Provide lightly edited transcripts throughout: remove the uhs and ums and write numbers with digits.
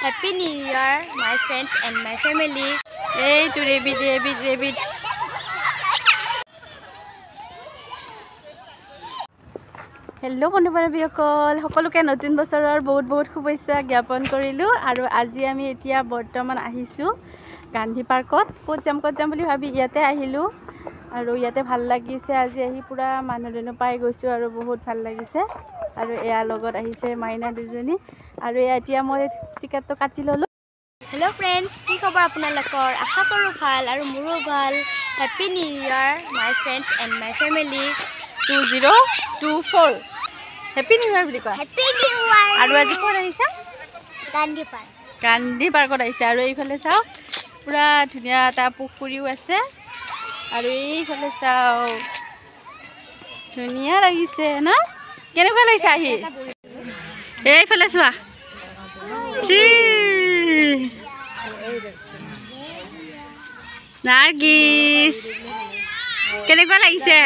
Happy New Year, my friends and my family. Hey, to rabbit. Hello, বন্ধু-বান্ধৱীসকল সকলোকে নতুন বছৰৰ বহুত শুভেচ্ছা জ্ঞাপন কৰিলো আৰু আজি আমি এতিয়া বৰ্তমান আহিছো গান্ধী পাৰ্কত ক'ত যাম বুলি ভাবি ইয়াতে আহিলো আৰু ইয়াতে ভাল লাগিছে আজি আহি পুৰা মানুহ পাই গৈছো আৰু বহুত ভাল লাগিছে আৰু এয়া লগত আহিছে মাইনা দুজনী আৰু এতিয়া মই টিকেটটো কাটি ললো হেল্ল' ফ্ৰেণ্ডছ কি খবৰ আপোনালোকৰ আশা কৰো ভাল আৰু মোৰো ভাল happy new year my friends and my family 2024 Happy New Year বুলি কয় Happy New Year আৰু আজি ক'ত আহিছা গান্ধী পাৰ্কত আহিছে আৰু এইফালে চাও পুৰা ধুনীয়া এটা পুখুৰীও আছে আৰু এইফালে চাও ধুনীয়া লাগিছে না কেনেকুৱা লাগিছে আহি এইফালে চোৱা নাৰ্গিছ কেনেকুৱা লাগিছে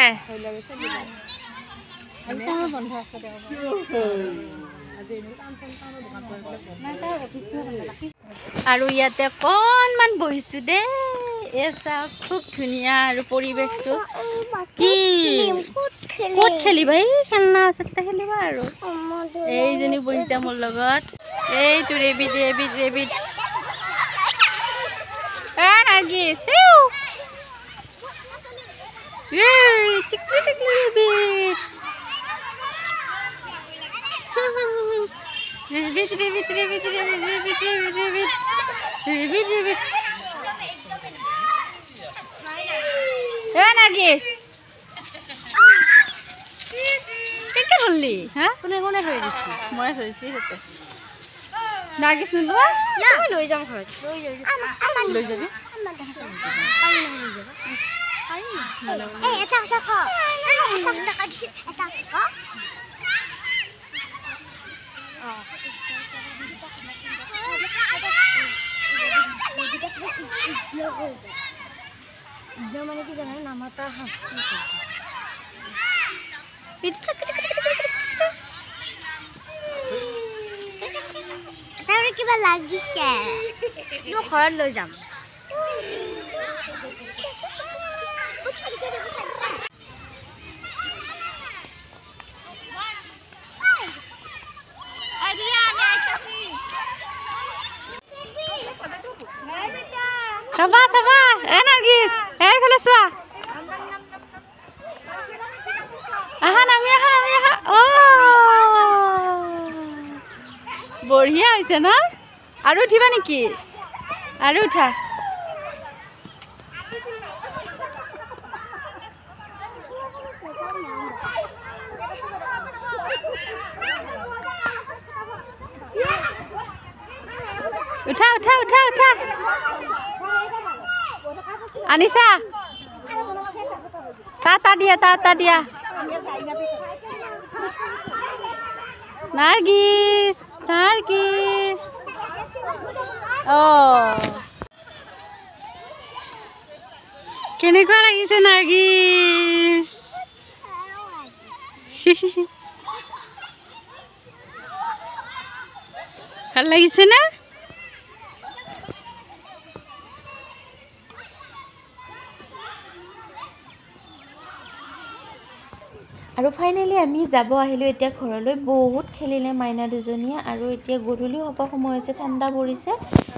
আৰু ইয়াতে অকণমান বহিছো দে এসা খুব ধুনীয়া আৰু পৰিৱেশটো কি ক'ত খেলিবা এই খেলনা আছে তা খেলিবা আৰু এইজনী বহিছে মোৰ লগত এইটো ৰেবিট নাৰ্গিছ চিকলি ৰেবিট নাৰ্গিছ কেনেকৈ ধৰলি হা কোনে ধৰি দিছে মই ধৰিছোঁ সিহঁতে নাৰ্গিছ নোলোৱা মই লৈ যাম ঘৰত লৈ যাবি মানে কি জানে নামাতা কিবা লাগিছে মই ঘৰত লৈ যাম Sabar, Naৰ্গিছ এইফালে চোৱা নামি বঢ়িয়া হৈছে ন আৰু উঠিবা নেকি আৰু উঠা উঠা আনিছা টাটা দিয়া নাৰ্গিছ কেনেকুৱা লাগিছে নাৰ্গিছ ভাল লাগিছে না আৰু ফাইনেলি আমি যাব আহিলোঁ এতিয়া ঘৰলৈ বহুত খেলিলে মাইনা দুজনীয়ে আৰু এতিয়া গধূলি হ'ব সময় হৈছে ঠাণ্ডা পৰিছে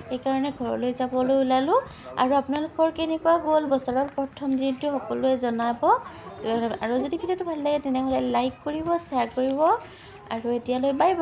সেইকাৰণে ঘৰলৈ যাবলৈ ওলালোঁ আৰু আপোনালোকৰ কেনেকুৱা গ'ল বছৰৰ প্ৰথম দিনটো সকলোৱে জনাব আৰু যদি ভিডিঅ'টো ভাল লাগে তেনেহ'লে লাইক কৰিব শ্বেয়াৰ কৰিব আৰু এতিয়ালৈ বাই